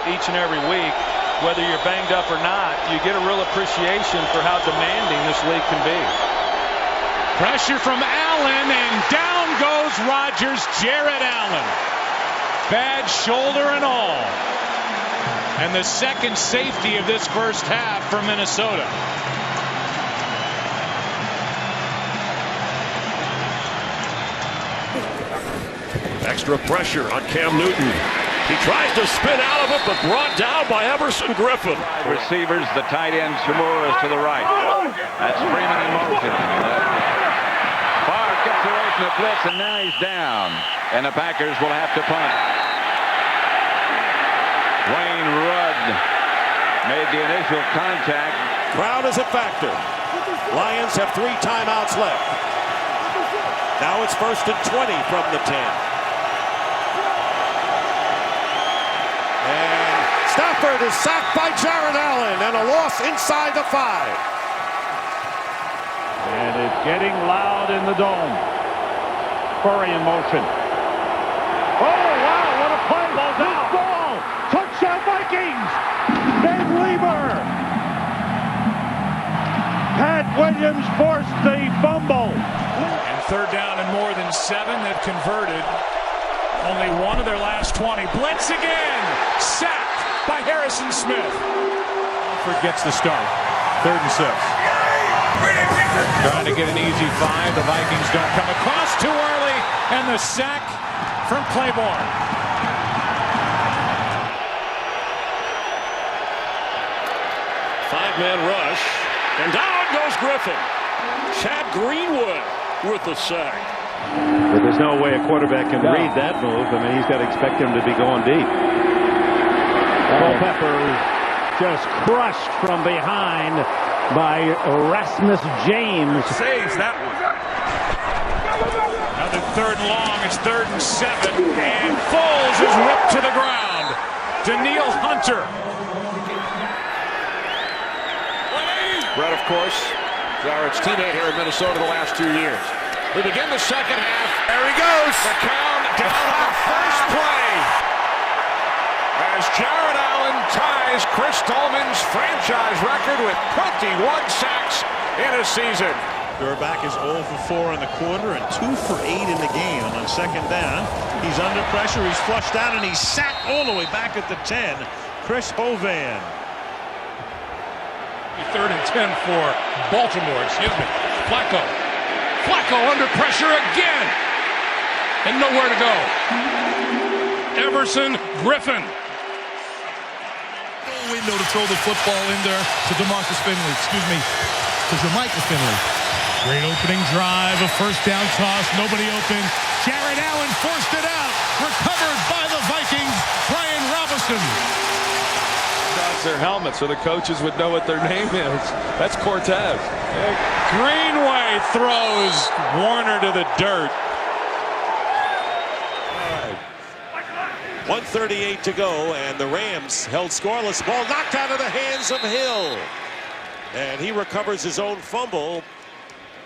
each and every week, whether you're banged up or not, you get a real appreciation for how demanding this league can be. Pressure from Allen, and down goes Rodgers. Jared Allen. Bad shoulder and all. And the second safety of this first half for Minnesota. Extra pressure on Cam Newton. He tries to spin out of it, but brought down by Everson Griffin. Receivers, the tight end, Shimura is to the right. That's Freeman in motion. Favre gets away from the blitz, and now he's down. And the Packers will have to punt. Wayne Rudd made the initial contact. Crowd is a factor. Lions have 3 timeouts left. Now it's 1st and 20 from the 10. And Stafford is sacked by Jared Allen, and a loss inside the 5. And it's getting loud in the dome. Curry in motion. Oh, wow, what a play. Ball's out. Ball. Touchdown Vikings. Ben Lieber. Pat Williams forced the fumble. And third down and more than 7. They've converted only one of their last 20. Blitz again. Sacked by Harrison Smith. Gets the start. 3rd and 6. Trying to get an easy 5. The Vikings don't come across too early. And the sack from Claiborne. Five-man rush. And down goes Griffin. Chad Greenwood with the sack. But there's no way a quarterback can read that move. I mean, he's got to expect him to be going deep. Culpepper just crushed from behind by Rasmus James. Saves that one. Another 3rd and long. It's 3rd and 7. And Foles is ripped to the ground. Daniil Hunter. Brett, of course, Jarrett's teammate here in Minnesota the last 2 years. We begin the second half. There he goes. The count down on the first play. As Jared Allen ties Chris Tolman's franchise record with 21 sacks in a season. Back is 0 for 4 in the quarter and 2 for 8 in the game. And on second down, he's under pressure. He's flushed out and he's sacked all the way back at the 10. Chris Hovan. 3rd and 10 for Baltimore. Flacco. Flacco under pressure again. And nowhere to go. Everson Griffin. Window to throw the football in there to DeMarcus Finley. Excuse me, to Jermichael Finley. Great opening drive, a first down toss, nobody open. Jared Allen forced it out. Recovered by the Vikings. Brian Robinson. Their helmet so the coaches would know what their name is. That's Cortez. Greenway throws Warner to the dirt. 1:38 to go, and the Rams held scoreless. Ball knocked out of the hands of Hill. And he recovers his own fumble.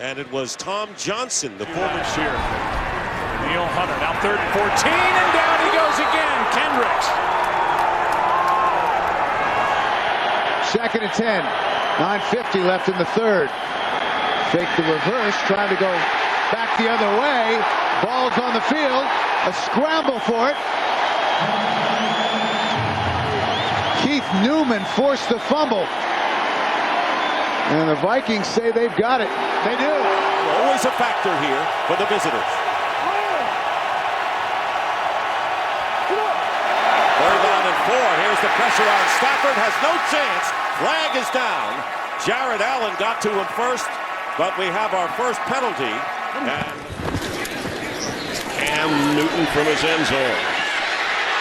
And it was Tom Johnson, the former sheriff. Neil Hunter now 3rd and 14, and down he goes again. Kendricks. 2nd and 10. 9:50 left in the 3rd. Fake the reverse, trying to go back the other way. Ball's on the field. A scramble for it. Keith Newman forced the fumble. And the Vikings say they've got it. They do. Always a factor here for the visitors. 3rd down and 4. Here's the pressure on Stafford. Has no chance. Flag is down. Jared Allen got to him first, but we have our first penalty. And Cam Newton from his end zone.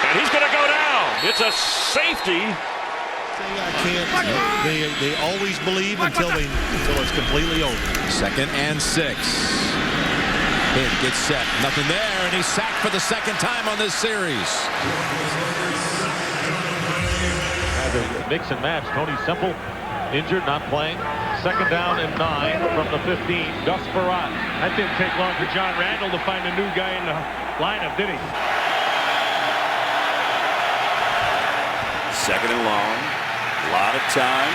And he's going to go down. It's a safety. They always believe until it's completely over. 2nd and 6. Pitt gets set. Nothing there, and he's sacked for the 2nd time on this series. Mix and match. Tony Simple injured, not playing. 2nd down and 9 from the 15. Gus Farrat. That didn't take long for John Randall to find a new guy in the lineup, did he? Second and long. A lot of time.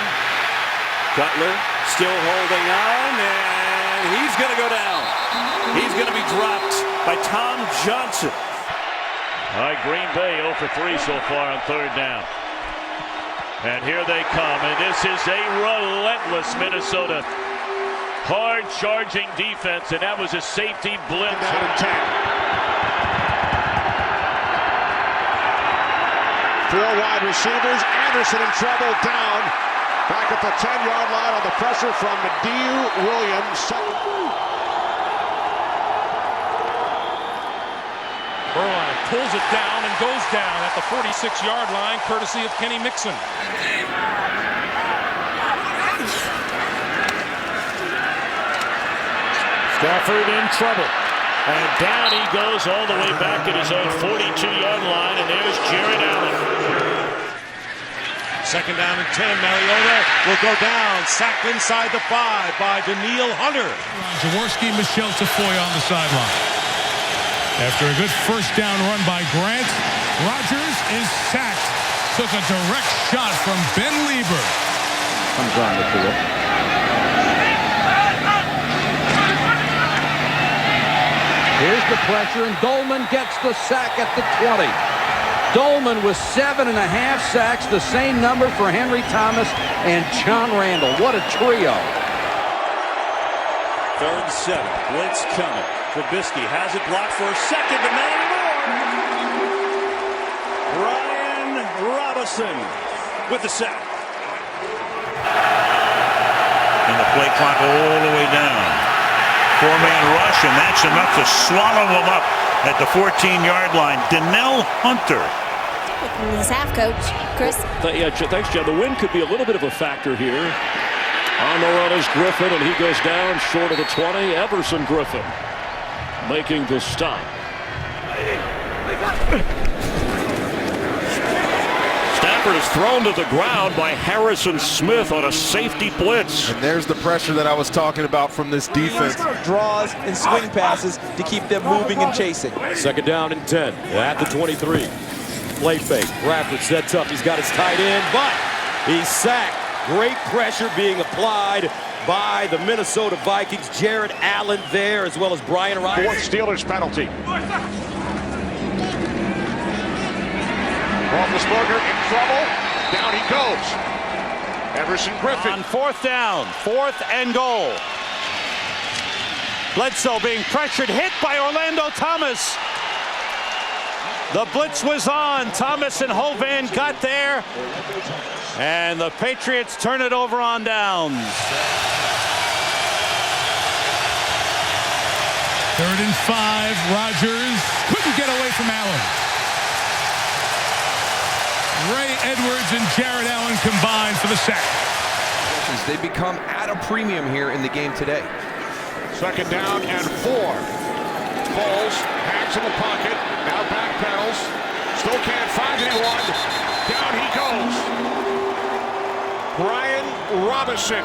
Cutler still holding on, and he's going to go down. He's going to be dropped by Tom Johnson. All right, Green Bay 0 for 3 so far on third down. And here they come, and this is a relentless Minnesota. Hard charging defense, and that was a safety blitz. Down and 10. 4 wide receivers. Anderson in trouble, down. Back at the 10-yard line on the pressure from Mediu Williams. Berline pulls it down and goes down at the 46-yard line, courtesy of Kenny Mixon. Stafford in trouble. And down he goes all the way back at his own 42-yard line, and there's Jared Allen. Second down and 10. Mariota will go down. Sacked inside the 5 by Daniil Hunter. Jaworski, Michelle Tafoya on the sideline. After a good first down run by Grant, Rodgers is sacked. Took a direct shot from Ben Lieber. Comes on the field. Here's the pressure, and Dolman gets the sack at the 20. Dolman with 7.5 sacks, the same number for Henry Thomas and John Randall. What a trio. Third and 7. Blitz coming. Trubisky has it blocked for a second, but not anymore. Brian Robinson with the sack. And the play clock all the way down. 4-man rush, and that's enough to swallow them up at the 14-yard line. Daniil Hunter. His half coach, Chris. Thanks, Jen. The wind could be a little bit of a factor here. On the run is Griffin, and he goes down short of the 20. Everson Griffin making the stop. Stafford is thrown to the ground by Harrison Smith on a safety blitz. And there's the pressure that I was talking about from this defense. Draws and swing passes to keep them moving and chasing. Second down and 10 at the 23. Play fake. Bradford sets up. He's got his tight end, but he's sacked. Great pressure being applied by the Minnesota Vikings. Jared Allen there, as well as Brian Ryan. Fourth Steelers penalty. Roethlisberger in trouble. Down he goes. Everson Griffin. On fourth down. 4th and goal. Bledsoe being pressured. Hit by Orlando Thomas. The blitz was on. Thomas and Hovan got there. And the Patriots turn it over on downs. 3rd and 5. Rodgers couldn't get away from Allen. Ray Edwards and Jared Allen combined for the sack. They become at a premium here in the game today. Second down and 4. Foles, hands in the pocket, now back pedals, still can't find anyone, down he goes. Brian Robinson,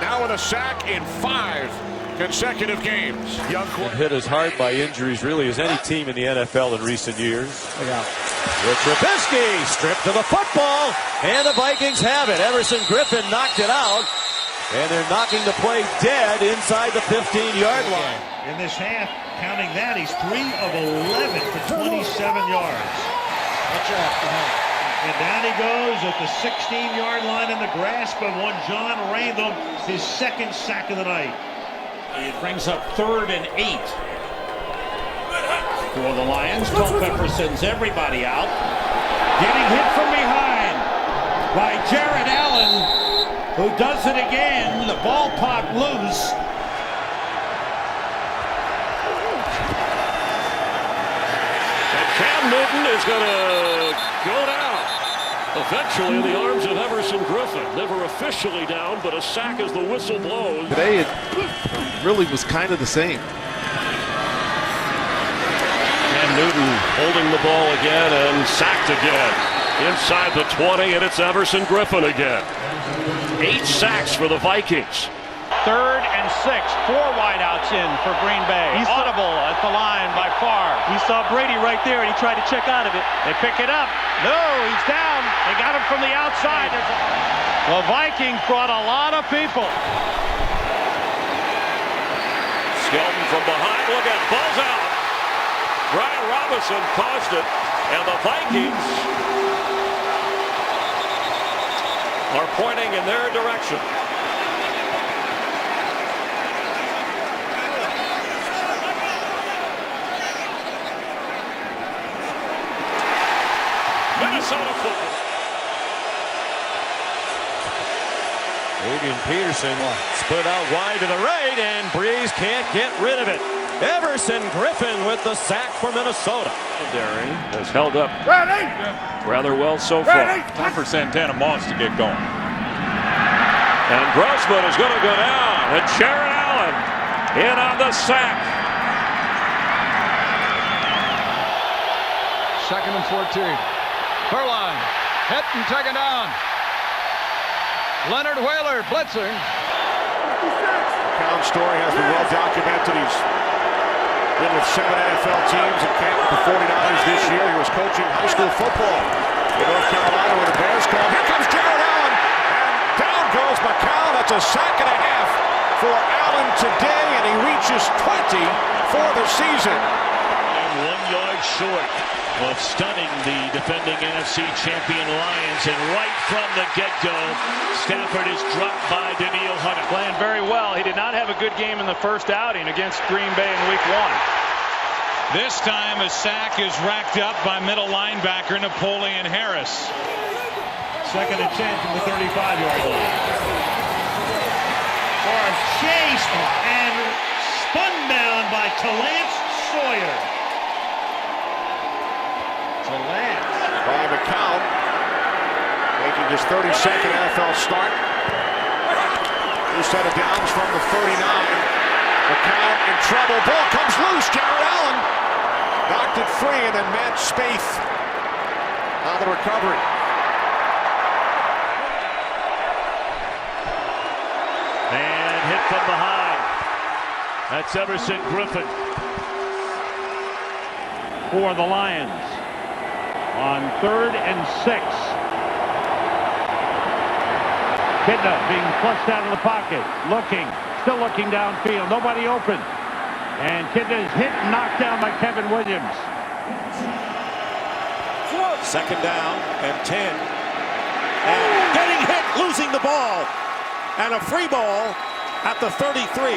now with a sack in 5 consecutive games. Been hit as hard by injuries really as any team in the NFL in recent years. With Trubisky stripped to the football, and the Vikings have it. Everson Griffin knocked it out, and they're knocking the play dead inside the 15-yard line. In this half, counting that, he's 3 of 11 for 27 yards. Watch out. And down he goes at the 16-yard line in the grasp of one John Randall, his 2nd sack of the night. It brings up 3rd and 8 for the Lions. Culpepper sends everybody out. Getting hit from behind by Jared Allen, who does it again. The ball popped loose. Cam Newton is going to go down. Eventually in the arms of Everson Griffin. Never officially down, but a sack as the whistle blows. Today it really was kind of the same. Cam Newton holding the ball again and sacked again. Inside the 20, and it's Everson Griffin again. 8 sacks for the Vikings. 3rd and 6. 4 wideouts in for Green Bay. He's audible at the line by Favre. He saw Brady right there, and he tried to check out of it. They pick it up. No, he's down. They got him from the outside. The Vikings brought a lot of people. Skelton from behind. Look at buzz out. Brian Robinson caused it, and the Vikings are pointing in their direction. Minnesota football. Adrian Peterson split out wide to the right, and Breeze can't get rid of it. Everson Griffin with the sack for Minnesota. Derry has held up rather well so far. Time for Santana Moss to get going. And Grossman is going to go down. And Jared Allen in on the sack. 2nd and 14. Furline hit and taken down. Leonard Whaler blitzing. McCown's story has been well documented. He's been with 7 NFL teams and camped with the 49ers this year. He was coaching high school football in North Carolina when the Bears called. Here comes Jared Allen, and down goes McCown. That's a sack and a half for Allen today, and he reaches 20 for the season. And 1 yard short of stunning the defending NFC champion Lions, and right from the get-go, Stafford is dropped by Daniil Hunter. Playing very well. He did not have a good game in the first outing against Green Bay in Week 1. This time a sack is racked up by middle linebacker Napoleon Harris. 2nd and 10 from the 35-yard line. For chased and spun down by Talance Sawyer. By McCown, making his 32nd NFL start. New set of downs from the 39. McCown in trouble. Ball comes loose. Jared Allen knocked it free, and then Matt Spaeth on the recovery. And hit from behind. That's Everson Griffin for the Lions. On 3rd and 6. Kidna being flushed out of the pocket. Still looking downfield. Nobody open. And Kidna is hit and knocked down by Kevin Williams. 2nd down and 10. And getting hit, losing the ball. And a free ball at the 33.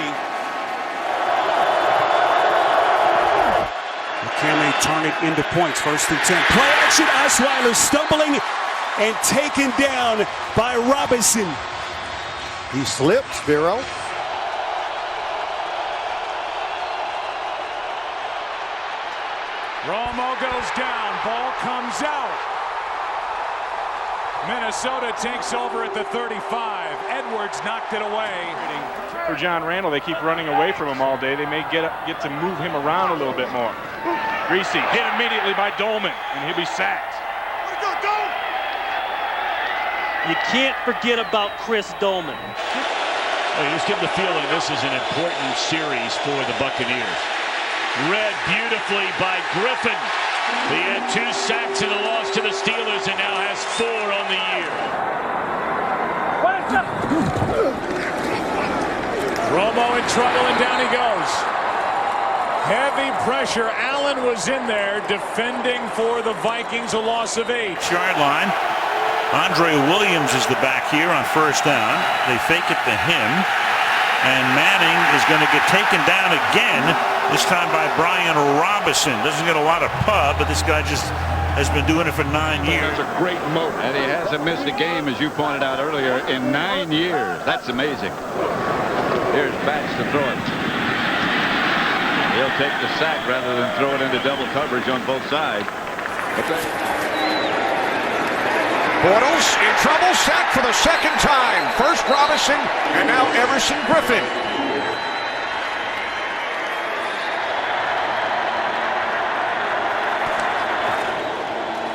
Can they turn it into points? 1st and 10. Play action. Osweiler stumbling and taken down by Robinson. He slipped, Vero. Romo goes down. Ball comes out. Minnesota takes over at the 35. Edwards knocked it away. For John Randall, they keep running away from him all day. They may get to move him around a little bit more. Greasy hit immediately by Dolman, and he'll be sacked. You can't forget about Chris Dolman. Well, you just get the feeling this is an important series for the Buccaneers. Read beautifully by Griffin. He had 2 sacks in the loss to the Steelers and now has 4 on the year. Romo in trouble, and down he goes. Heavy pressure. Allen was in there defending for the Vikings, a loss of 8. Yard line. Andre Williams is the back here on 1st down. They fake it to him. And Manning is going to get taken down again, this time by Brian Robinson. Doesn't get a lot of pub, but this guy just has been doing it for 9 years. That's a great moat. And he hasn't missed a game, as you pointed out earlier, in 9 years. That's amazing. Here's Batch to throw it. He'll take the sack rather than throw it into double coverage on both sides. Bortles in trouble, sacked for the 2nd time. First Robinson, and now Everson Griffin.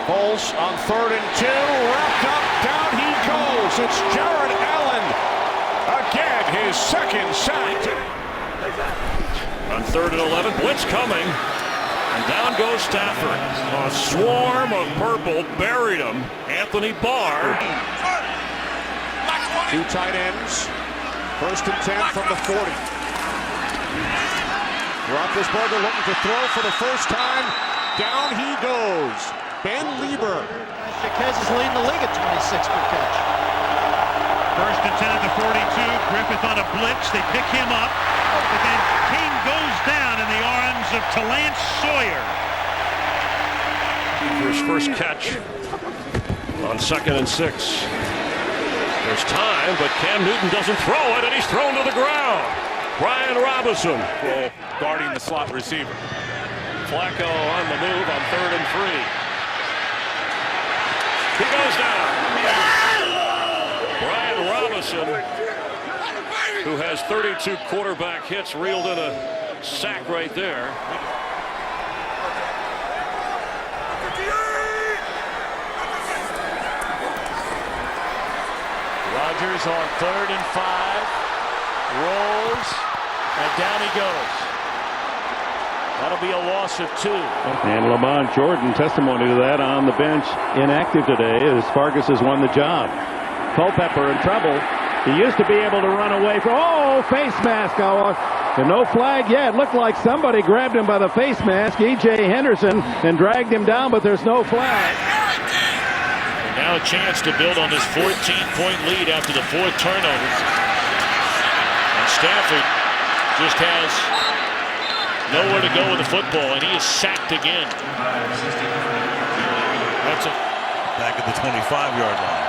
Foles on 3rd and 2, wrapped up, down he goes. It's Jared Allen. Again, his 2nd sack. On 3rd and 11, blitz coming. And down goes Stafford. A swarm of purple buried him. Anthony Barr. Two tight ends. 1st and 10 from the 40. Roethlisberger looking to throw for the first time. Down he goes. Ben Lieber. Chiquez is leading the league at 26 per catch. 1st and 10 at the 42. Griffith on a blitz. They pick him up. But then King goes down in the arms of Talance Sawyer. For his first catch on 2nd and 6. There's time, but Cam Newton doesn't throw it, and he's thrown to the ground. Brian Robinson guarding the slot receiver. Flacco on the move on 3rd and 3. He goes down. Brian Robinson, who has 32 quarterback hits, reeled in a sack right there. Rodgers on 3rd and 5. Rolls, and down he goes. That'll be a loss of 2. And Lamont Jordan, testimony to that, on the bench, inactive today as Fargas has won the job. Culpepper in trouble. He used to be able to run away from, face mask. And no flag yet. Looked like somebody grabbed him by the face mask, E.J. Henderson, and dragged him down, but there's no flag. And now a chance to build on this 14-point lead after the 4th turnover. And Stafford just has nowhere to go with the football, and he is sacked again. That's back at the 25-yard line.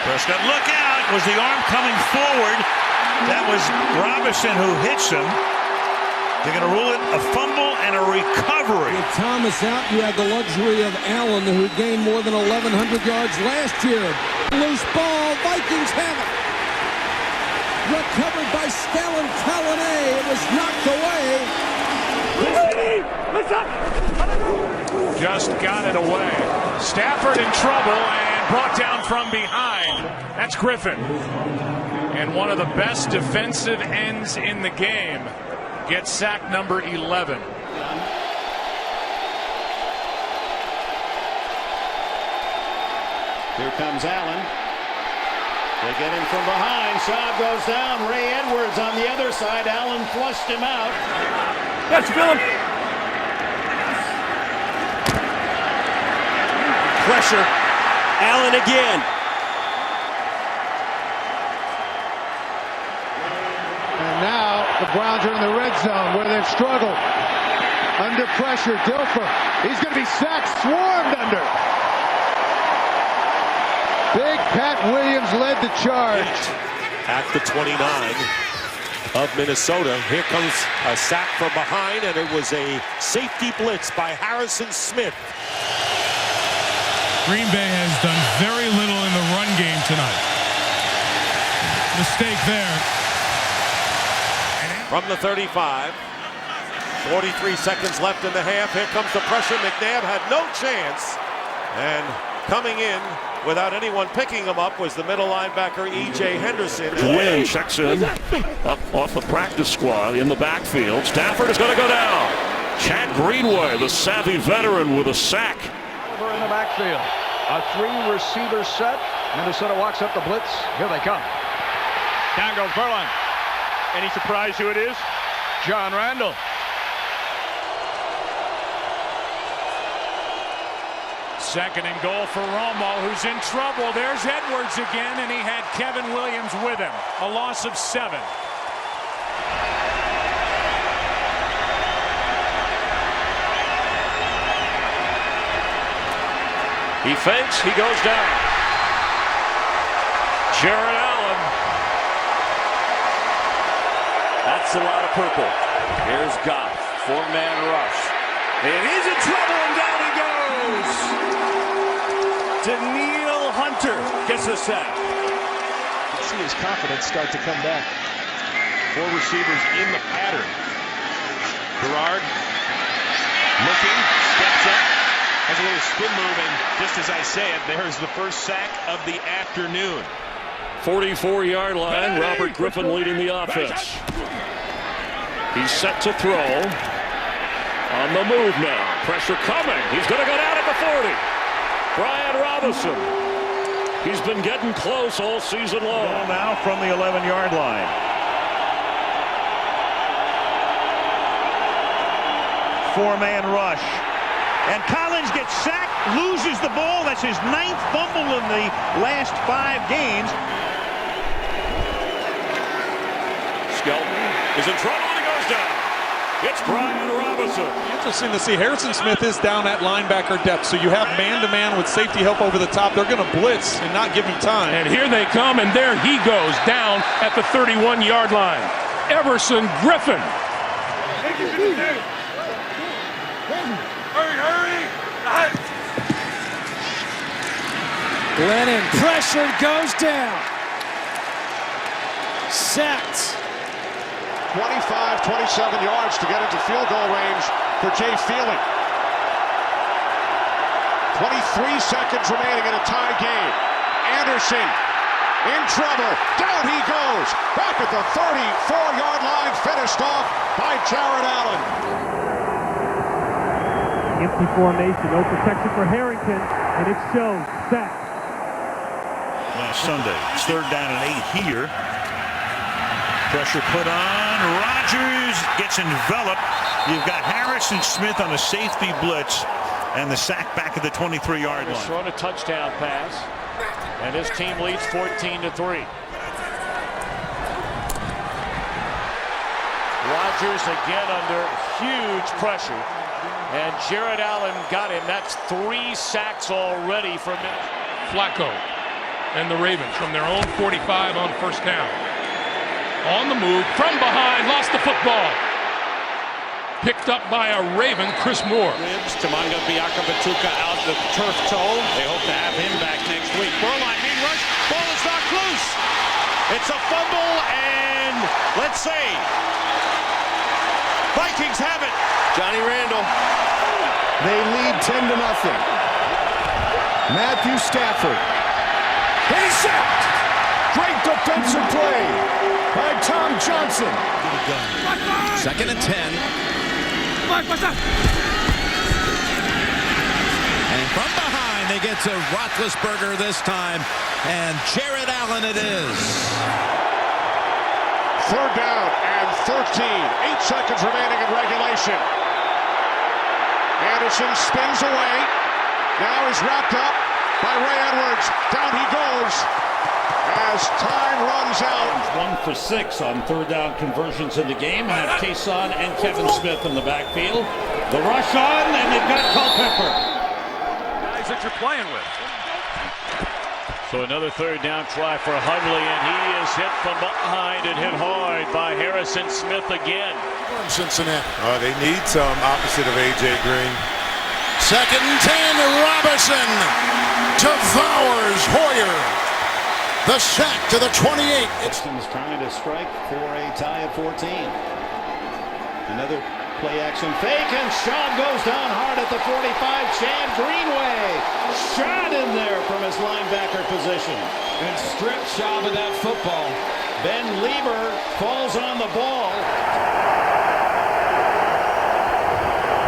Prescott, look out! Was the arm coming forward? That was Robinson who hits him. They're going to rule it a fumble and a recovery. With Thomas out, you have the luxury of Allen, who gained more than 1,100 yards last year. Loose ball, Vikings have it. Recovered by Scallon Callané. It was knocked away. Just got it away. Stafford in trouble and brought down from behind. That's Griffin. And one of the best defensive ends in the game gets sack number 11. Here comes Allen. They get him from behind. Schaub goes down. Ray Edwards on the other side. Allen flushed him out. That's Phillip. Pressure. Allen again. And now the Browns are in the red zone where they've struggled. Under pressure, Dilfer. He's going to be sacked, swarmed under. Big Pat Williams led the charge. At the 29 of Minnesota. Here comes a sack from behind, and it was a safety blitz by Harrison Smith. Green Bay has done very little in the run game tonight. Mistake there. From the 35. 43 seconds left in the half. Here comes the pressure. McNabb had no chance. And coming in without anyone picking him up was the middle linebacker, E.J. Henderson. Wynn checks in up off the practice squad in the backfield. Stafford is going to go down. Chad Greenway, the savvy veteran, with a sack. Over in the backfield. A 3-receiver set. Minnesota walks up the blitz. Here they come. Down goes Berline. Any surprise who it is? John Randall. Second and goal for Romo, who's in trouble. There's Edwards again, and he had Kevin Williams with him. A loss of 7. He fakes, he goes down. Jared Allen. That's a lot of purple. Here's Goff. 4-man rush. And he's in trouble, and down he goes. Daniil Hunter gets the sack. You can see his confidence start to come back. 4 receivers in the pattern. Gerard looking, steps up, has a little spin move, and just as I say it, there's the first sack of the afternoon. 44-yard line, Robert Griffin leading the offense. He's set to throw. On the move now. Pressure coming. He's going to go down at the 40. Brian Robinson. He's been getting close all season long. Ball now from the 11-yard line. Four-man rush. And Collins gets sacked, loses the ball. That's his 9th fumble in the last 5 games. Skelton is in trouble and he goes down. It's Brian Robinson. Interesting to see. Harrison Smith is down at linebacker depth, so you have man-to-man with safety help over the top. They're going to blitz and not give him time. And here they come, and there he goes down at the 31-yard line. Everson Griffin. Glennon pressured, goes down. Sacked. 25, 27 yards to get into field goal range for Jay Feely. 23 seconds remaining in a tie game. Anderson in trouble. Down he goes. Back at the 34-yard line. Finished off by Jared Allen. Empty formation. No protection for Harrington. And it shows. Sack. Last Sunday. It's 3rd down and 8 here. Pressure put on. Rodgers gets enveloped. You've got Harrison Smith on a safety blitz. And the sack back at the 23-yard line. Thrown a touchdown pass. And his team leads 14-3. Rodgers again under huge pressure. And Jared Allen got him. That's 3 sacks already for Flacco and the Ravens from their own 45 on 1st down. On the move, from behind, lost the football. Picked up by a Raven, Chris Moore. Tamanga Biaka Batuka out the turf toe. They hope to have him back next week. Burline being rushed. Ball is knocked loose. It's a fumble, and let's see. Vikings have it. Johnny Randall. They lead 10-0. Matthew Stafford. He's sacked. Great defensive play by Tom Johnson. 2nd and 10. And from behind, they get to Roethlisberger this time. And Jared Allen it is. 3rd down and 13. 8 seconds remaining in regulation. Anderson spins away. Now he's wrapped up by Ray Edwards. Down he goes as time runs out. 1 for 6 on 3rd down conversions in the game. Have Kason and Kevin Smith in the backfield. The rush on, and they've got Culpepper. Guys that you're playing with. So another 3rd down try for Hundley, and he is hit from behind and hit hard by Harrison Smith again. Cincinnati. Oh, they need some opposite of A.J. Green. 2nd and 10. Robinson devours Hoyer. The sack to the 28. Houston's trying to strike for a tie at 14. Another play action fake, and Schaub goes down hard at the 45. Chad Greenway shot in there from his linebacker position and stripped Schaub of that football. Ben Lieber falls on the ball.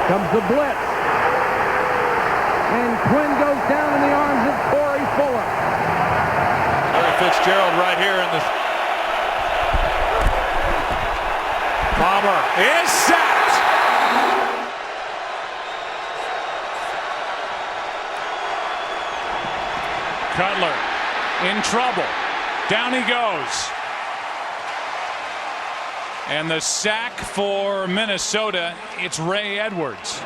Comes the blitz. And Quinn goes down in the arms of Corey Fuller. Fitzgerald right here in the Palmer is sacked. Cutler in trouble. Down he goes. And the sack for Minnesota, it's Ray Edwards.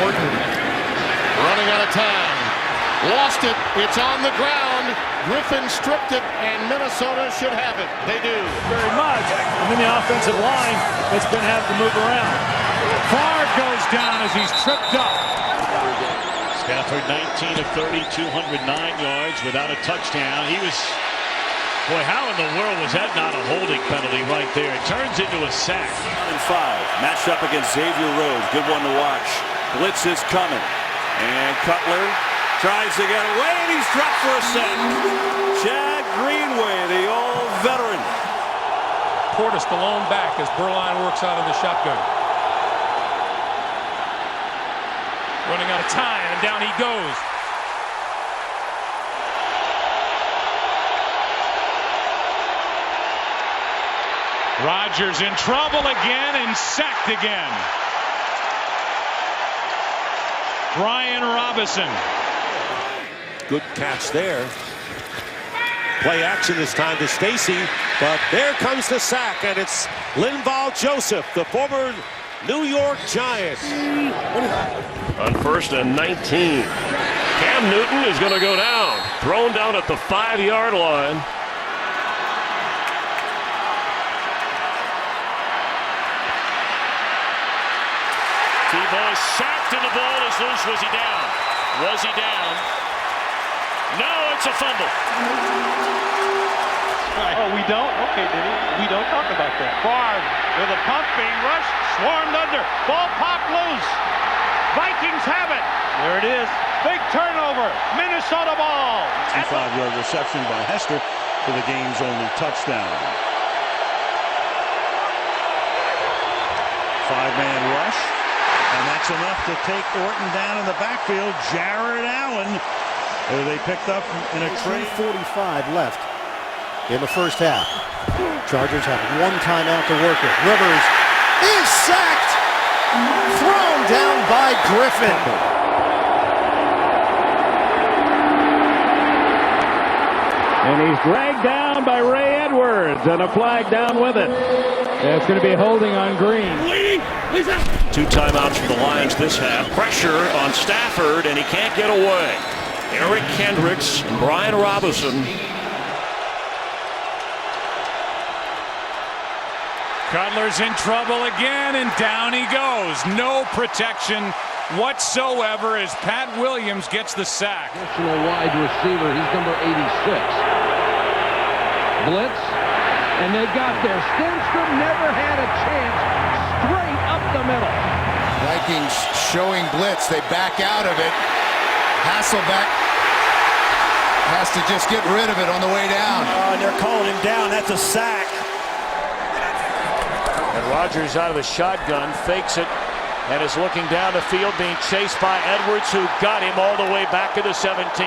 Orton running out of time. Lost it. It's on the ground. Griffin stripped it, and Minnesota should have it. They do. Very much. And then the offensive line that's been having to move around. Favre goes down as he's tripped up. Stafford 19 of 30, 209 yards without a touchdown. He was, boy, how in the world was that not a holding penalty right there? It turns into a sack. 5 matched up against Xavier Rhodes. Good one to watch. Blitz is coming. And Cutler tries to get away, and he's dropped for a sack. Chad Greenway, the old veteran. Portis, the lone back, as Berline works out of the shotgun. Running out of time, and down he goes. Rodgers in trouble again and sacked again. Brian Robinson. Good catch there. Play action this time to Stacy, but there comes the sack, and it's Linval Joseph, the former New York Giant. On 1st and 19. Cam Newton is going to go down. Thrown down at the 5-yard line. T-Boy sacked and the ball is loose. Was he down? Was he down? No, it's a fumble. Oh, we don't? Okay, Denny. We don't talk about that. Favre with a pump being rushed, swarmed under. Ball popped loose. Vikings have it. There it is. Big turnover. Minnesota ball. 65-yard reception by Hester for the game's only touchdown. 5-man rush. And that's enough to take Orton down in the backfield. Jared Allen, who they picked up in a trade. 3:45 left in the first half. Chargers have one timeout to work with. Rivers is sacked. Thrown down by Griffin. And he's dragged down by Ray Edwards, and a flag down with it. It's going to be holding on Green. 2 timeouts for the Lions this half. Pressure on Stafford, and he can't get away. Eric Kendricks and Brian Robinson. Cutler's in trouble again, and down he goes. No protection whatsoever as Pat Williams gets the sack. National wide receiver, he's number 86. Blitz, and they've got there. Stenstrom never had a chance. Straight up the middle. Vikings showing blitz. They back out of it. Hasselbeck has to just get rid of it on the way down. And they're calling him down. That's a sack. And Rodgers out of the shotgun, fakes it, and is looking down the field, being chased by Edwards, who got him all the way back to the 17.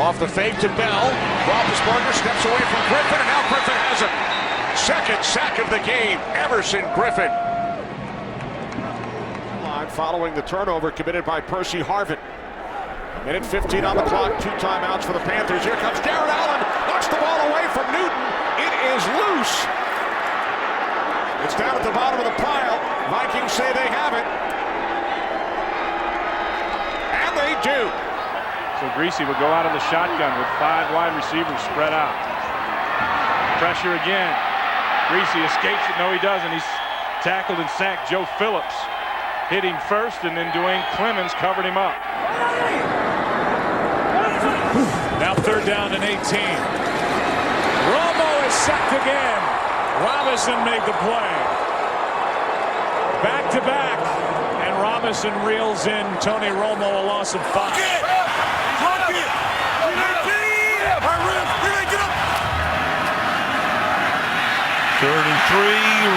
Off the fake to Bell. Roethlisberger steps away from Griffin, and now Griffin has him. Second sack of the game, Everson Griffin. Following the turnover committed by Percy Harvin. 1:15 on the clock, 2 timeouts for the Panthers. Here comes Jared Allen, knocks the ball away from Newton. It is loose. It's down at the bottom of the pile. Vikings say they have it. And they do. So Greasy would go out of the shotgun with 5 wide receivers spread out. Pressure again. Greasy escapes it. No, he doesn't. He's tackled and sacked. Joe Phillips hit him first, and then Dwayne Clemens covered him up. Now 3rd down and 18. Romo is sacked again. Robinson made the play. Back to back, and Robinson reels in Tony Romo, a loss of 5. 3rd and 3.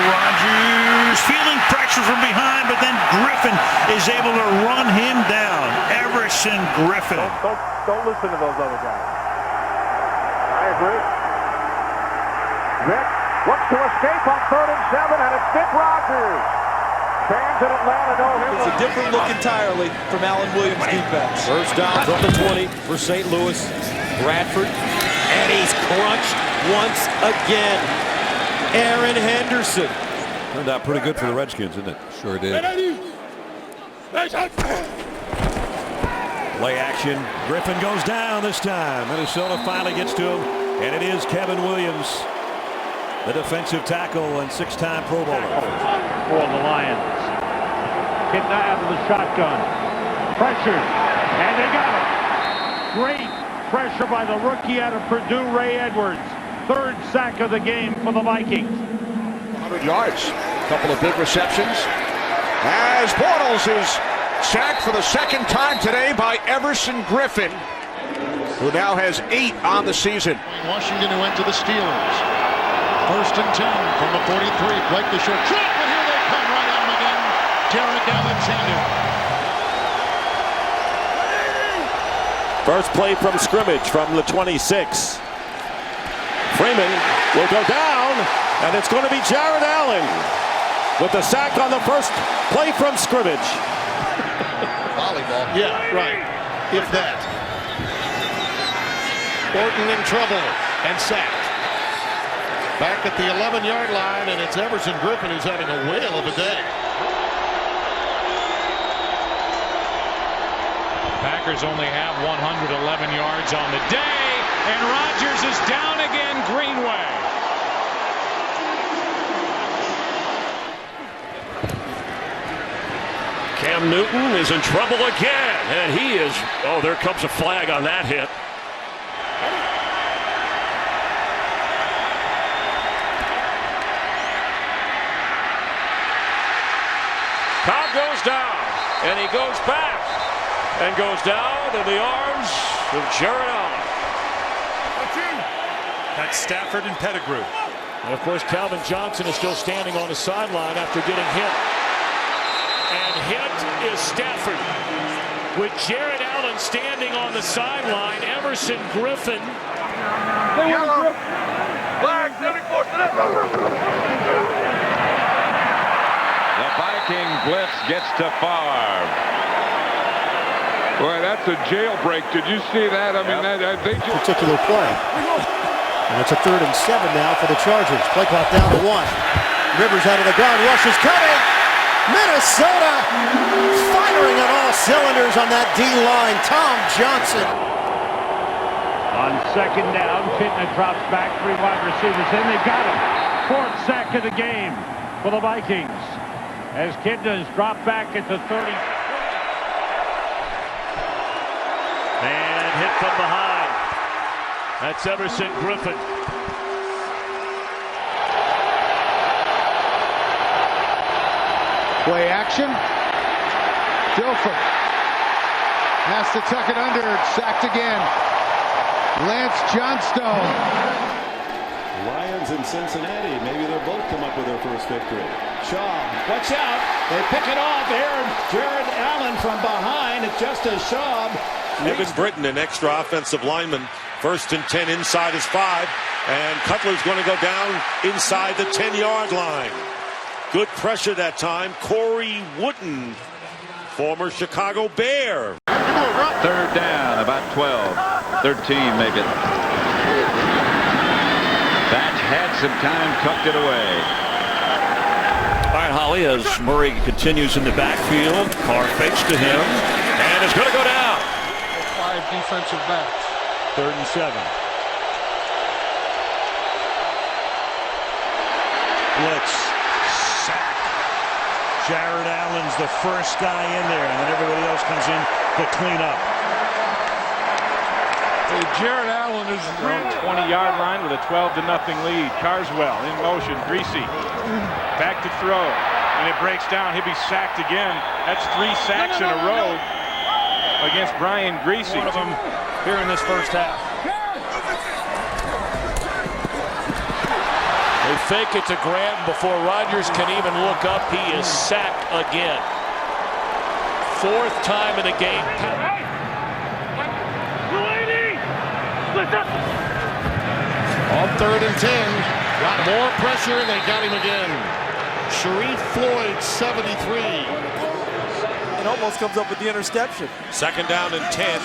Rodgers feeling pressure from behind, but then Griffin is able to run him down. Everson Griffin. Don't listen to those other guys. I agree. Vic looks to escape on 3rd and 7, and it's Vic Rodgers. Fans in Atlanta know him. It's a different look entirely from Alan Williams' defense. First down from the 20 for St. Louis. Bradford, and he's crunched once again. Aaron Henderson. Turned out pretty good for the Redskins, didn't it? Sure did. Play action. Griffin goes down this time. Minnesota finally gets to him, and it is Kevin Williams, the defensive tackle and 6-time Pro Bowler. For the Lions. Getting out of the shotgun. Pressured, and they got it. Great pressure by the rookie out of Purdue, Ray Edwards. 3rd sack of the game for the Vikings. 100 yards. A couple of big receptions. As Bortles is sacked for the 2nd time today by Everson Griffin. who now has 8 on the season. Washington, who went to the Steelers. 1st and 10 from the 43. Blake the short trap, and here they come right at him again. Jared Alexander. First play from scrimmage from the 26. Freeman will go down, and it's going to be Jared Allen with the sack on the first play from scrimmage. Volleyball. Yeah, right. If that. Orton in trouble and sacked. Back at the 11-yard line, and it's Everson Griffin who's having a whale of a day. Packers only have 111 yards on the day, and Rodgers is down again Greenway. Cam Newton is in trouble again, and he is, oh, there comes a flag on that hit. Cobb goes down, and he goes back, and goes down in the arms of Jared Allen. That's Stafford and Pettigrew. And of course, Calvin Johnson is still standing on the sideline after getting hit. And hit is Stafford. With Jared Allen standing on the sideline, Everson Griffin. The Viking blitz gets to Favre. Boy, that's a jailbreak. Did you see that? I mean, I think particular play. And it's a 3rd and 7 now for the Chargers. Play clock down to 1. Rivers out of the gun. Rush is coming. Minnesota firing on all cylinders on that D-line. Tom Johnson. On 2nd down, Kitna drops back. 3 wide receivers in. They've got him. 4th sack of the game for the Vikings. As Kitna is dropped back at the 30. And hit from behind. That's Everson Griffin. Play action. Dilfer has to tuck it under. Sacked again. Lance Johnstone. Lions in Cincinnati. Maybe they'll both come up with their first victory. Shaw, watch out. They pick it off. Jared Allen from behind. It's Justice Shaw. Evan Britton, an extra offensive lineman. 1st and 10 inside his 5. And Cutler's going to go down inside the 10-yard line. Good pressure that time. Corey Wooden, former Chicago Bear. 3rd down, about 12, 13 maybe. Batch had some time, tucked it away. All right, Holly, as Murray continues in the backfield, Carr fakes to him, and is going to go down. 5 defensive backs. 3rd and 7. Blitz. Sack. Jared Allen's the first guy in there, and then everybody else comes in to clean up. Hey, Jared Allen is on 20-yard line with a 12-0 lead. Carswell in motion. Greasy back to throw, and it breaks down. He'll be sacked again. That's 3 sacks in a row against Brian Greasy. One of them here in this first half. They fake it to Graham before Rodgers can even look up. He is sacked again. 4th time in the game. On 3rd and 10. Got more pressure. They got him again. Sharif Floyd, 73. It almost comes up with the interception. 2nd down and 10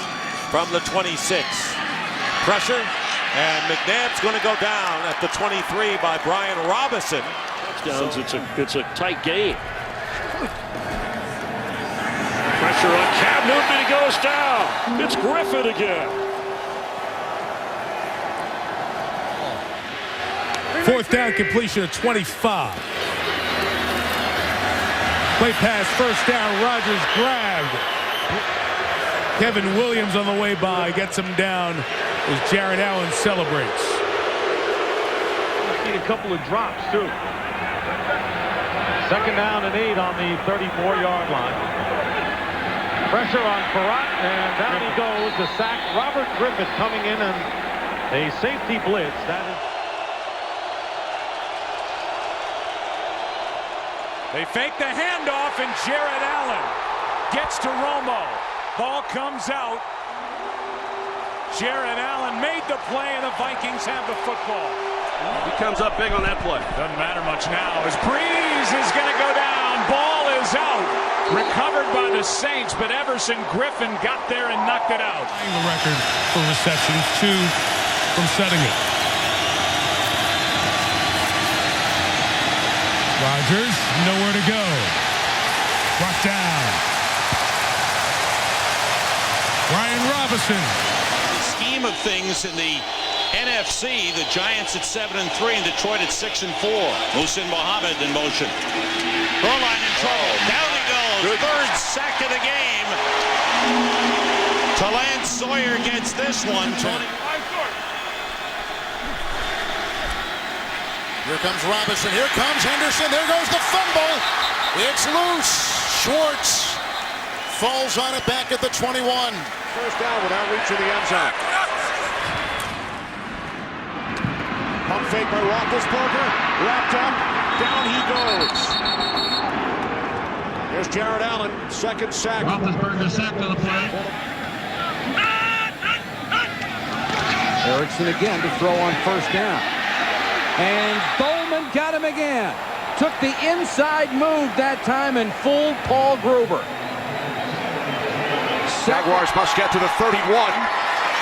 from the 26. Pressure. And McNabb's going to go down at the 23 by Brian Robinson. Touchdowns, it's a tight game. Pressure on Cam Newton, he goes down. It's Griffin again. 4th down completion of 25. Play pass, 1st down, Rodgers grabbed. Kevin Williams on the way by, gets him down as Jared Allen celebrates. Need a couple of drops, too. 2nd down and 8 on the 34-yard line. Pressure on Perrott, and down he goes. The sack. Robert Griffith coming in and a safety blitz. That is. They fake the handoff, and Jared Allen gets to Romo. Ball comes out. Jared Allen made the play, and the Vikings have the football. He comes up big on that play. Doesn't matter much now as Breeze is going to go down. Ball is out. Recovered by the Saints, but Everson Griffin got there and knocked it out. The record for receptions, 2 from setting it. Rodgers, nowhere to go. Brought down. Brian Robinson. The scheme of things in the NFC, the Giants at 7-3 and Detroit at 6-4. Muhsin Muhammad in motion. Burline in trouble. Down he goes. Third sack of the game. Talent Sawyer gets this one. Here comes Robinson. Here comes Henderson. There goes the fumble. It's loose. Schwartz falls on it back at the 21. First down without reaching the end zone. Pump fake by Roethlisberger. Wrapped up. Down he goes. Here's Jared Allen. Second sack. Roethlisberger sacked on the play. Erickson again to throw on first down. And Dolman got him again. Took the inside move that time and fooled Paul Gruber. Jaguars must get to the 31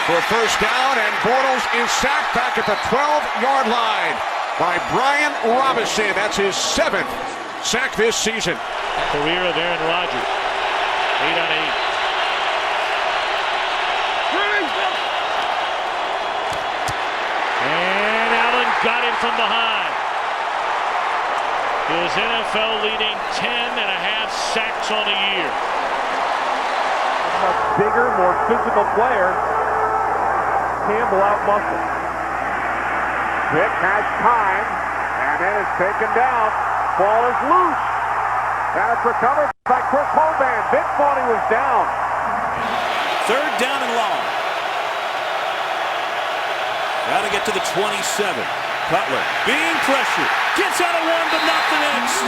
for a first down, and Bortles is sacked back at the 12-yard line by Brian Robinson. That's his 7th sack this season. Career of Aaron Rodgers. 8 on 8. And Allen got him from behind. His NFL leading 10.5 sacks on the year. Much bigger, more physical player. Campbell out muscle. Vick has time, and then it's taken down. Ball is loose. That's recovered by Chris Holban. Vick thought he was down. Third down and long. Got to get to the 27. Cutler being pressured. Gets out of one, but not the next.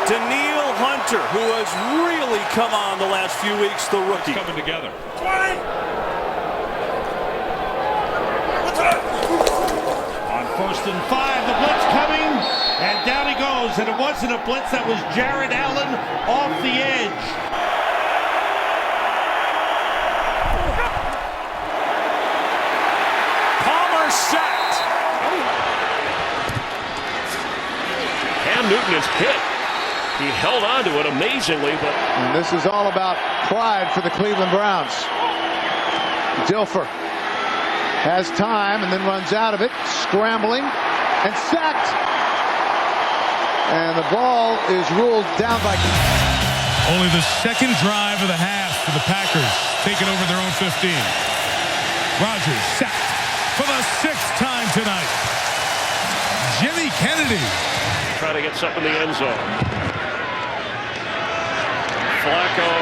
Daniil Hunter, who has really come on the last few weeks, the rookie. Coming together. On 1st and 5, the blitz coming, and down he goes. And it wasn't a blitz, that was Jared Allen off the edge. Palmer sacked. Cam Newton is hit. He held on to it amazingly, but... And this is all about pride for the Cleveland Browns. Dilfer has time and then runs out of it, scrambling and sacked. And the ball is ruled down by... Only the second drive of the half for the Packers, taking over their own 15. Rodgers sacked for the 6th time tonight. Jimmy Kennedy. Try to get something in the end zone. Flacco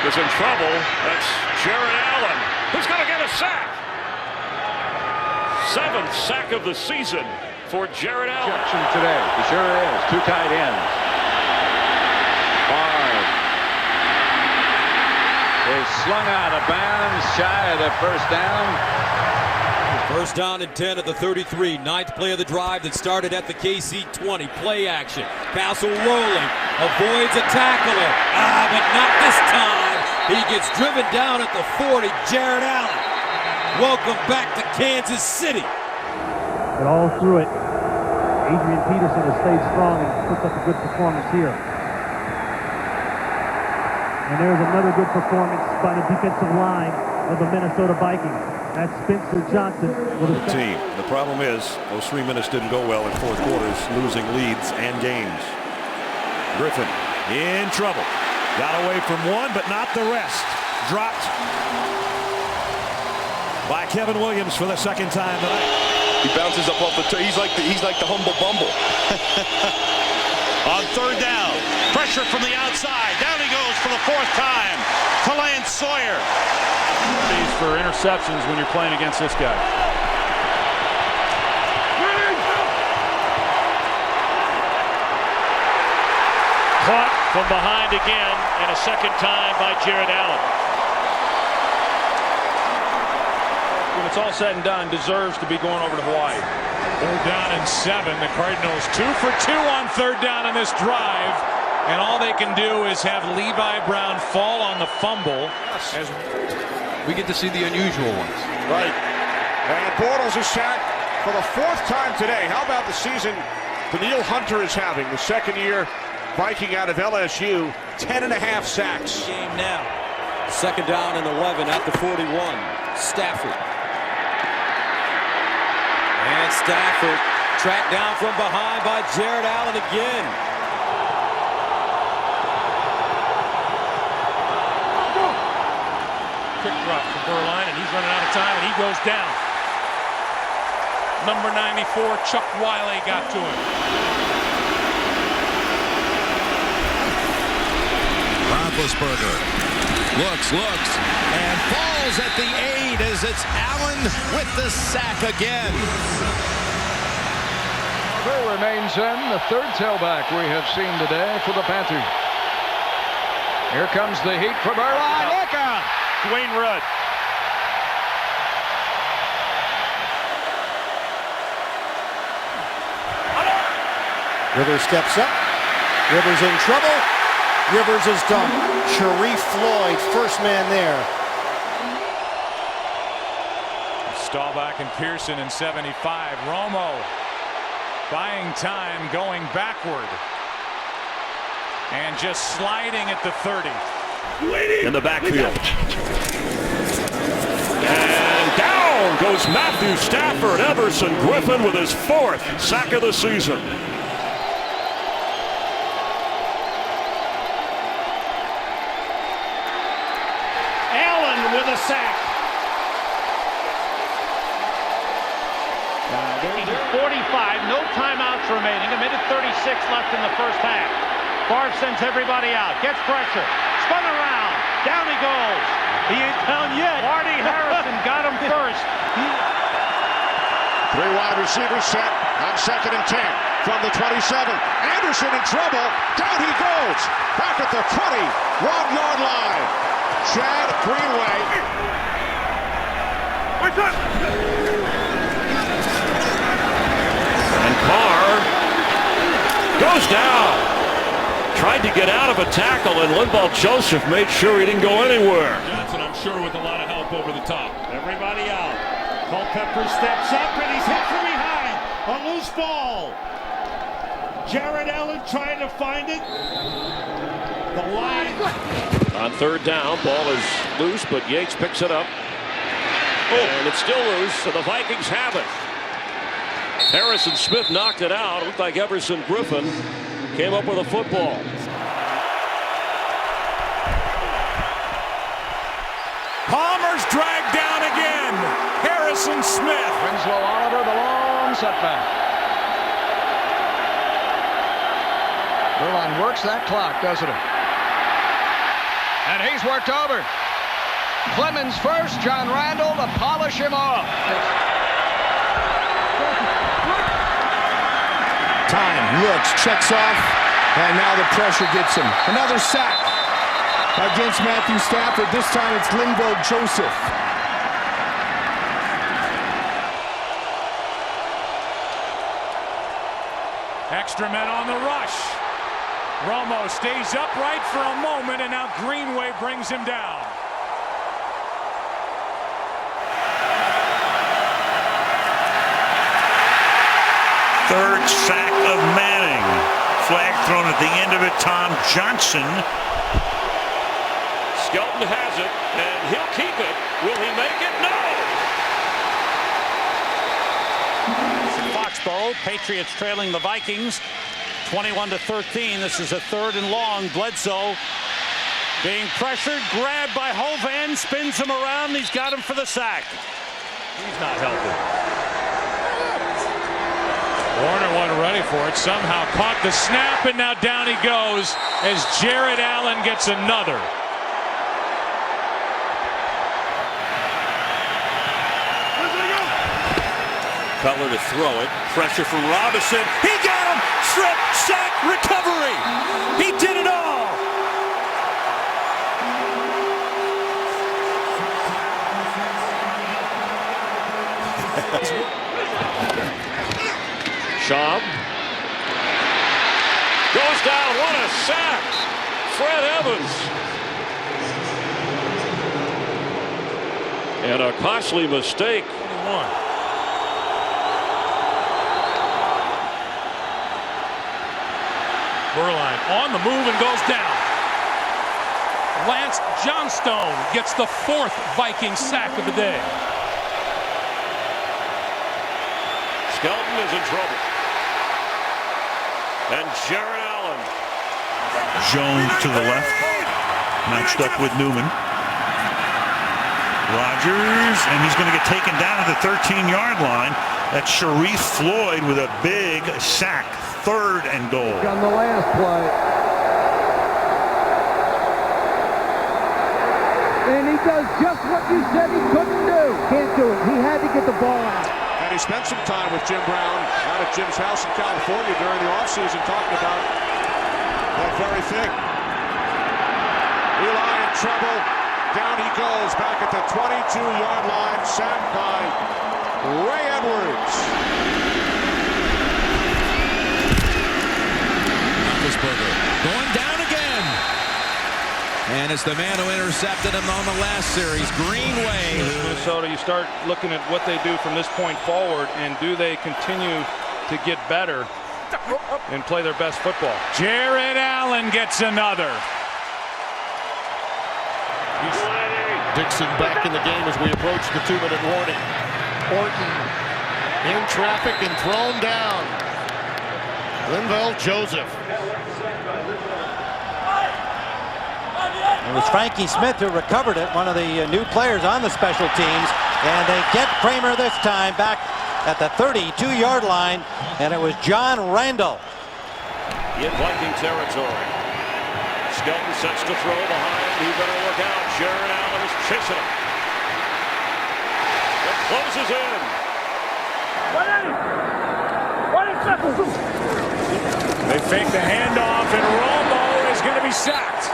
is in trouble. That's Jared Allen, who's going to get a sack. 7th sack of the season for Jared Allen. Today, he sure is. 2 tight ends. Hard. Is slung out of bounds, shy of the first down. First down and 10 at the 33. 9th play of the drive that started at the KC 20. Play action. Castle rolling. Avoids a tackler. But not this time. He gets driven down at the 40. Jared Allen. Welcome back to Kansas City. But all through it, Adrian Peterson has stayed strong and puts up a good performance here. And there's another good performance by the defensive line of the Minnesota Vikings. That's Spencer Johnson with a team. The problem is those 3 minutes didn't go well in 4th quarters, losing leads and games. Griffin in trouble. Got away from one, but not the rest. Dropped by Kevin Williams for the 2nd time tonight. He bounces up off the he's like the humble bumble. On 3rd down. Pressure from the outside. Down he goes for the fourth time to Lance Sawyer. These for interceptions when you're playing against this guy. Caught from behind again, and a second time by Jared Allen. When it's all said and done, deserves to be going over to Hawaii. 3rd down and 7. The Cardinals 2 for 2 on 3rd down in this drive. And all they can do is have Levi Brown fall on the fumble. As we get to see the unusual ones. Right. And Bortles is sacked for the 4th time today. How about the season Daniil Hunter is having? The 2nd year Viking out of LSU. 10.5 sacks. Game now. 2nd down and 11 at the 41. Stafford. And Stafford tracked down from behind by Jared Allen again. Quick drop from Berline, and he's running out of time, and he goes down. Number 94, Chuck Wiley got to him. Roethlisberger looks, and falls at the 8 as it's Allen with the sack again. Who remains in the 3rd tailback we have seen today for the Panthers. Here comes the heat for Berline. Look out! Dwayne Rudd. Rivers steps up. Rivers in trouble. Rivers is done. Sharif Floyd, first man there. Staubach and Pearson in 75. Romo buying time, going backward. And just sliding at the 30. In the backfield. And down goes Matthew Stafford. Everson Griffin with his 4th sack of the season. Allen with a sack. 45, no timeouts remaining. A minute 36 left in the first half. Favre sends everybody out, gets pressure, spun around, down he goes. He ain't down yet. Marty Harrison got him first. 3 wide receivers set on 2nd and 10 from the 27. Anderson in trouble. Down he goes. Back at the 21-yard line. Chad Greenway. And Carr goes down. Tried to get out of a tackle, and Linval Joseph made sure he didn't go anywhere. Johnson, I'm sure, with a lot of help over the top. Everybody out. Culpepper steps up, and he's hit from behind. A loose ball. Jared Allen trying to find it. The line. On 3rd down, ball is loose, but Yates picks it up. And it's still loose, so the Vikings have it. Harrison Smith knocked it out. It looked like Everson Griffin came up with a football. Palmer's dragged down again. Harrison Smith. Winslow Oliver, the long setback. Berline works that clock, doesn't he? And he's worked over. Clemens first, John Randall to polish him off. Time, looks, checks off, and now the pressure gets him. Another sack against Matthew Stafford. This time it's Linval Joseph. Extra men on the rush. Romo stays upright for a moment, and now Greenway brings him down. Third sack of Manning. Flag thrown at the end of it. Tom Johnson. Skelton has it, and he'll keep it. Will he make it? No! Foxborough, Patriots trailing the Vikings 21-13. This is a 3rd and long. Bledsoe being pressured, grabbed by Hovan, spins him around. He's got him for the sack. He's not helping. Warner wasn't ready for it. Somehow caught the snap, and now down he goes as Jared Allen gets another. Cutler to throw it. Pressure from Robinson. He got him! Strip, sack, recovery! He did it all! Schaub goes down. What a sack! Fred Evans. And a costly mistake. 21. Burline on the move and goes down. Lance Johnstone gets the 4th Viking sack of the day. Skelton is in trouble. And Jared Allen. Jones to the left. Matched up with Newman. Rodgers, and he's going to get taken down at the 13-yard line. That's Sharif Floyd with a big sack. 3rd and goal. On the last play. And he does just what you said he couldn't do. Can't do it. He had to get the ball out. And he spent some time with Jim Brown out at Jim's house in California during the offseason talking about that very thing. Eli in trouble. Down he goes back at the 22-yard line, sacked by Ray Edwards. Going down again. And it's the man who intercepted him on the last series, Greenway. Minnesota, you start looking at what they do from this point forward, and do they continue to get better and play their best football? Jared Allen gets another. Dixon back in the game as we approach the 2-minute warning. Orton in traffic and thrown down. Linval Joseph. It was Frankie Smith who recovered it, one of the new players on the special teams. And they get Kramer this time back at the 32-yard line. And it was John Randall. In Viking territory. Skelton sets to throw behind. He better look out. Jared Allen is chasing him. It closes in. They fake the handoff, and Romo is going to be sacked.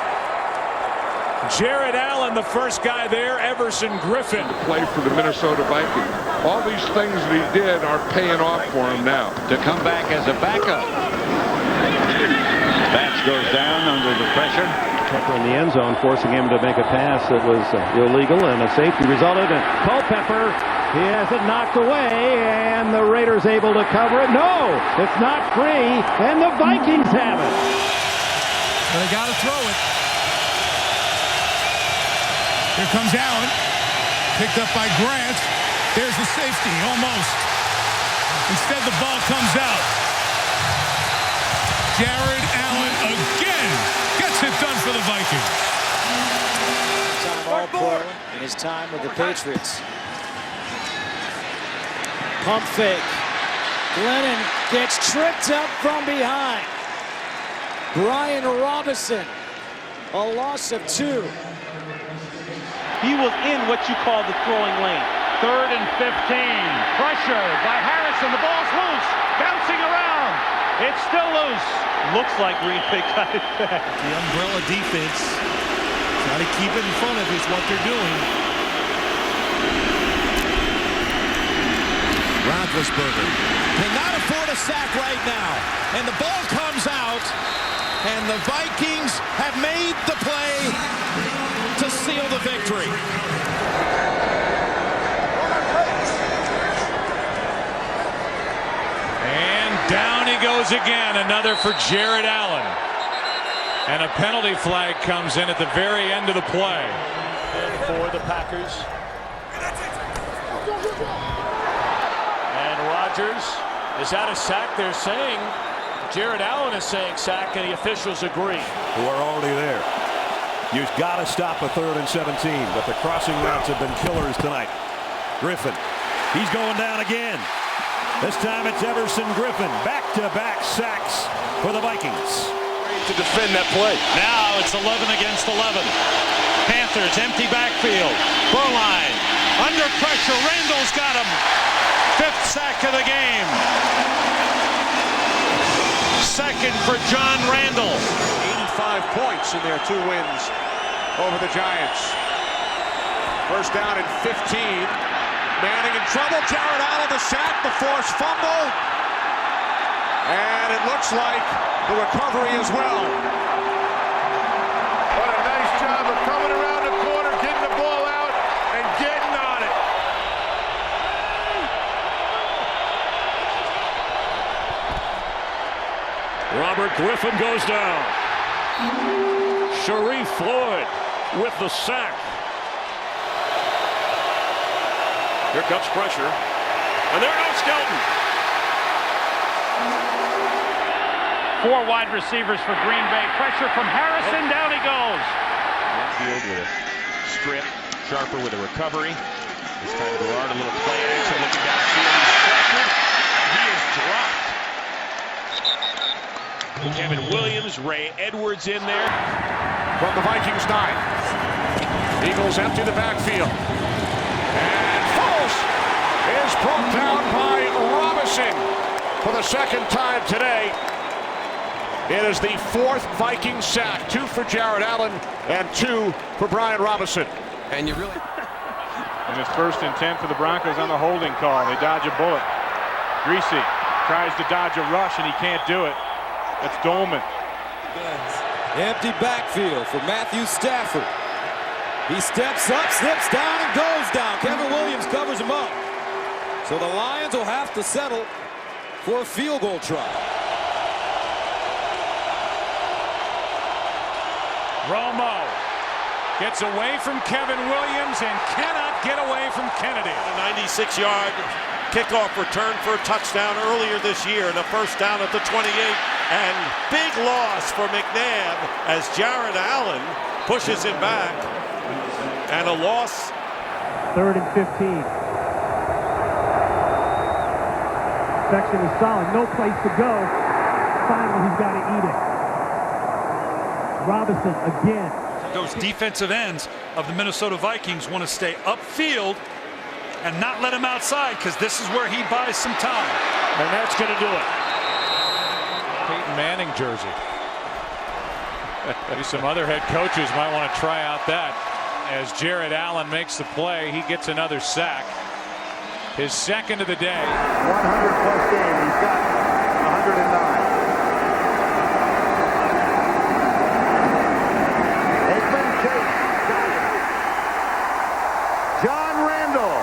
Jared Allen, the first guy there. Everson Griffin. To play for the Minnesota Vikings. All these things that he did are paying off for him now. To come back as a backup. Bats goes down under the pressure. Pepper in the end zone, forcing him to make a pass that was illegal, and a safety resulted. And Culpepper, he has it knocked away, and the Raiders able to cover it. No, it's not free, and the Vikings have it. They got to throw it. Here comes Allen, picked up by Grant. There's the safety, almost. Instead, the ball comes out. Jared Allen again gets it done for the Vikings. Time All-Pro in his time with the Patriots. Pump fake. Glennon gets tripped up from behind. Brian Robinson, a loss of 2. He was in what you call the throwing lane. 3rd and 15. Pressure by Harrison. The ball's loose. Bouncing around. It's still loose. Looks like Green Bay got it back. The umbrella defense. Try to keep it in front of is what they're doing. Roethlisberger cannot afford a sack right now. And the ball comes out. And the Vikings have made the play to seal the victory. And down he goes again. Another for Jared Allen. And a penalty flag comes in at the very end of the play. And for the Packers. And Rodgers is out of sack. They're saying Jared Allen is saying sack, and the officials agree. Who are already there. You've got to stop a 3rd and 17, but the crossing routes have been killers tonight. Griffin, he's going down again. This time it's Everson Griffin. Back-to-back sacks for the Vikings. To defend that play. Now it's 11 against 11. Panthers empty backfield. Burline under pressure. Randall's got him. 5th sack of the game. 2nd for John Randall. 85 points in their 2 wins over the Giants. First down and 15. Manning in trouble. Jared Allen the sack, the forced fumble. And it looks like the recovery as well. What a nice job of coming around the corner, getting the ball out, and getting on it. Robert Griffin goes down. Sharif Floyd with the sack. Here comes pressure. And there goes Skelton. 4 wide receivers for Green Bay. Pressure from Harrison. Down he goes. Field with a strip. Sharper with a recovery. This time Garrard a little play action. Looking downfield. He's pressured. He is dropped. Kevin Williams, Ray Edwards in there. From the Vikings 9. Eagles empty the backfield. And Foles is brought down by Robinson for the 2nd time today. It is the 4th Viking sack. 2 for Jared Allen and 2 for Brian Robinson. And you really... And it's 1st and 10 for the Broncos on the holding call. They dodge a bullet. Greasy tries to dodge a rush and he can't do it. That's Dolman. Empty backfield for Matthew Stafford. He steps up, slips down, and goes down. Kevin Williams covers him up. So the Lions will have to settle for a field goal try. Romo gets away from Kevin Williams and cannot get away from Kennedy. A 96-yard kickoff return for a touchdown earlier this year. The first down at the 28. And big loss for McNabb as Jared Allen pushes him back. And a loss. 3rd and 15. Section is solid. No place to go. Finally, he's got to eat it. Robinson again. Those defensive ends of the Minnesota Vikings want to stay upfield and not let him outside because this is where he buys some time. And that's going to do it. Peyton Manning jersey. Maybe some other head coaches might want to try out that. As Jared Allen makes the play, he gets another sack. His 2nd of the day. 100-plus game. He's got 109. John Randall.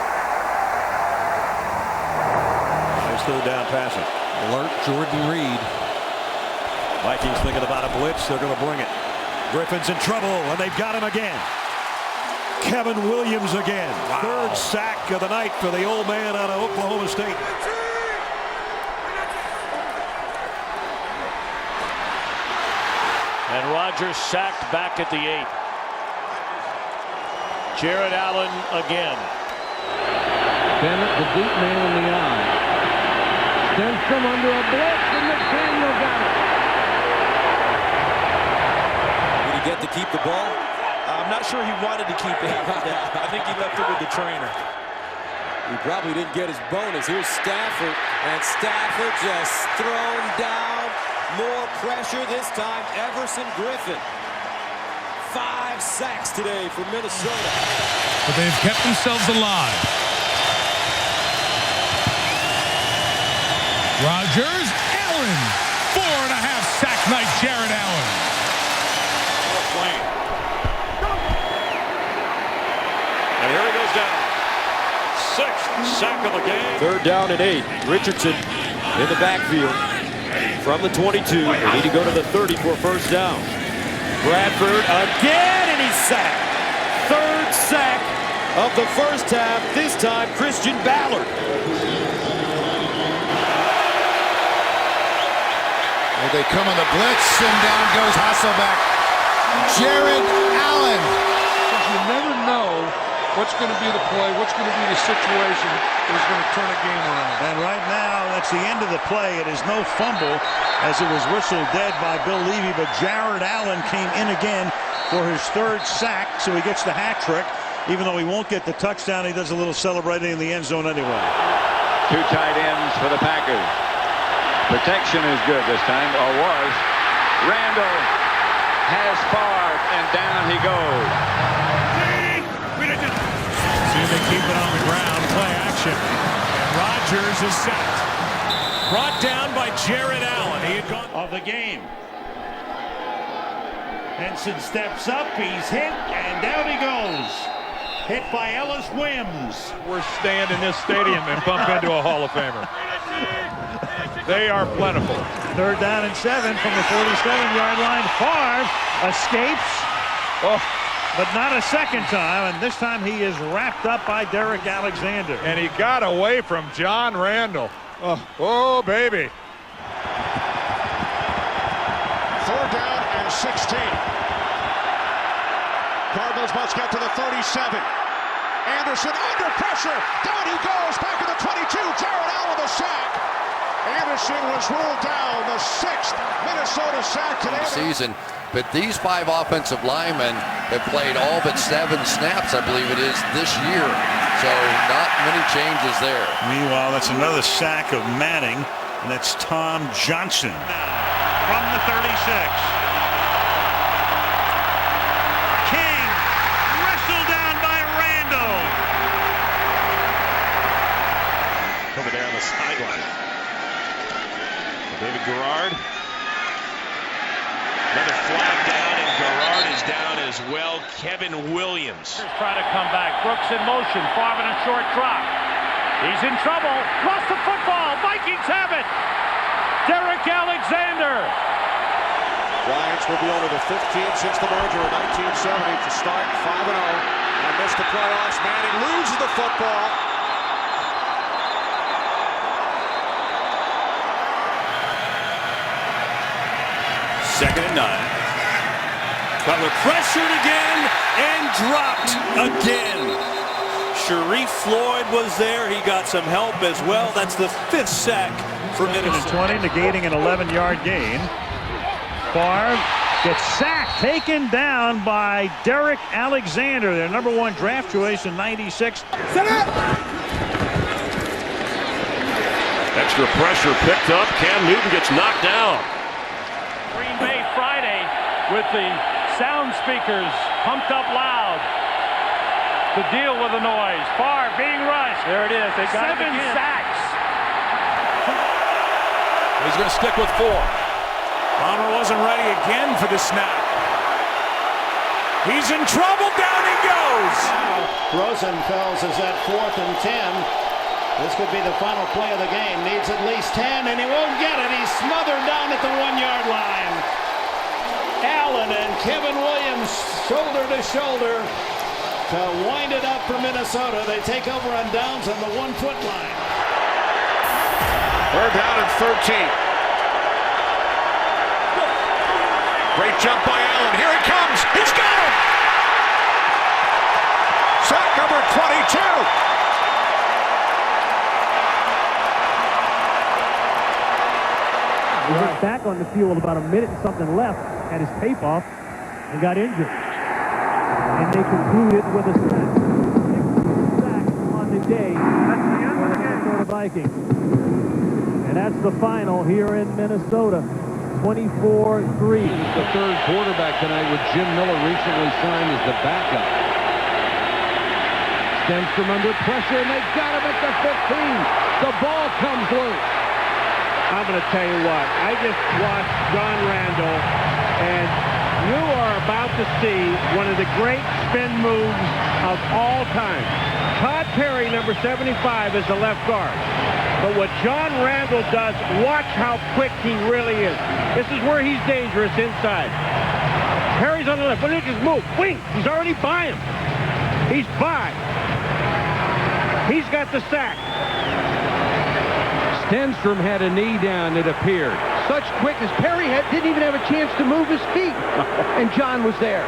Nice 3rd down passing. Alert Jordan Reed. Vikings thinking about a blitz. They're going to bring it. Griffin's in trouble, and they've got him again. Kevin Williams again. Wow. 3rd sack of the night for the old man out of Oklahoma State. And Rodgers sacked back at the 8. Jared Allen again. Bennett, the deep man in the eye. Sends them under a blitz, and McDaniel got it. Did he get to keep the ball? I'm not sure he wanted to keep it. I think he left it with the trainer. He probably didn't get his bonus. Here's Stafford, and Stafford just thrown down. More pressure this time. Everson Griffin. 5 sacks today for Minnesota. But they've kept themselves alive. Rodgers, Allen. 4.5 sack night, Jared Allen. And here he goes down. 6th sack of the game. 3rd down and 8. Richardson in the backfield from the 22. They need to go to the 30 for a 1st down. Bradford again, and he's sacked. 3rd sack of the 1st half. This time, Christian Ballard. Well, they come on the blitz, and down goes Hasselbeck. Jared Allen. You never know What's going to be the play? What's going to be the situation that is going to turn a game around? And right now, that's the end of the play. It is no fumble as it was whistled dead by Bill Levy, but Jared Allen came in again for his 3rd sack, so he gets the hat trick. Even though he won't get the touchdown, he does a little celebrating in the end zone anyway. 2 tight ends for the Packers. Protection is good this time, or was. Randall has Favre, and down he goes. See if they keep it on the ground. Play action. And Rodgers is sacked. Brought down by Jared Allen. He had gone of the game. Henson steps up. He's hit, and down he goes. Hit by Ellis Wims. We're staying in this stadium and bump into a Hall of Famer. They are plentiful. 3rd down and 7 from the 47-yard line. Favre escapes. But not a second time, and this time he is wrapped up by Derek Alexander. And he got away from John Randall. Oh baby. 3rd down and 16. Cardinals must get to the 37. Anderson under pressure. Down he goes. Back at the 22. Jared Allen the sack. Anderson was ruled down. The 6th Minnesota sack today. Season. But these 5 offensive linemen have played all but 7 snaps, I believe it is, this year. So not many changes there. Meanwhile, that's another sack of Manning, and that's Tom Johnson. From the 36. King wrestled down by Randall. Over there on the sideline. David Garrard. Another flag down, and Garrard is down as well. Kevin Williams. Trying to come back. Brooks in motion. Favre in a short drop. He's in trouble. Lost the football. Vikings have it. Derek Alexander. Giants will be over the 15th since the merger in 1970 to start 5-0 and miss the playoffs. Manning loses the football. Second and 9. Butler pressured again and dropped again. Sharif Floyd was there. He got some help as well. That's the 5th sack for Minnesota. 20, negating an 11-yard gain. Favre gets sacked, taken down by Derek Alexander, their #1 draft choice in '96. Extra pressure picked up. Cam Newton gets knocked down. Green Bay Friday with the sound speakers pumped up loud to deal with the noise. Favre being rushed. There it is. They got 7 sacks. He's going to stick with 4. Palmer wasn't ready again for the snap. He's in trouble. Down he goes. Rosenfels is at 4th and 10. This could be the final play of the game. Needs at least 10, and he won't get it. He's smothered down at the 1-yard line. Allen and Kevin Williams shoulder to shoulder to wind it up for Minnesota. They take over on downs on the 1-foot line. 3rd down and 13. Great jump by Allen. Here he comes. He's got him. Sack number 22. He went back on the field about a minute and something left, had his tape off, and got injured. And they concluded with a sack. 6 sacks on the day for the Minnesota Vikings. And that's the final here in Minnesota. 24-3. The 3rd quarterback tonight with Jim Miller recently signed as the backup. Stenstrom under pressure, and they got him at the 15. The ball comes loose. I'm going to tell you what, I just watched John Randall, and you are about to see one of the great spin moves of all time. Todd Perry, number 75, is the left guard. But what John Randall does, watch how quick he really is. This is where he's dangerous inside. Perry's on the left, but he just move. Wing, he's already by him. He's by. He's got the sack. Stenstrom had a knee down, it appeared. Such quickness. Perry didn't even have a chance to move his feet. And John was there.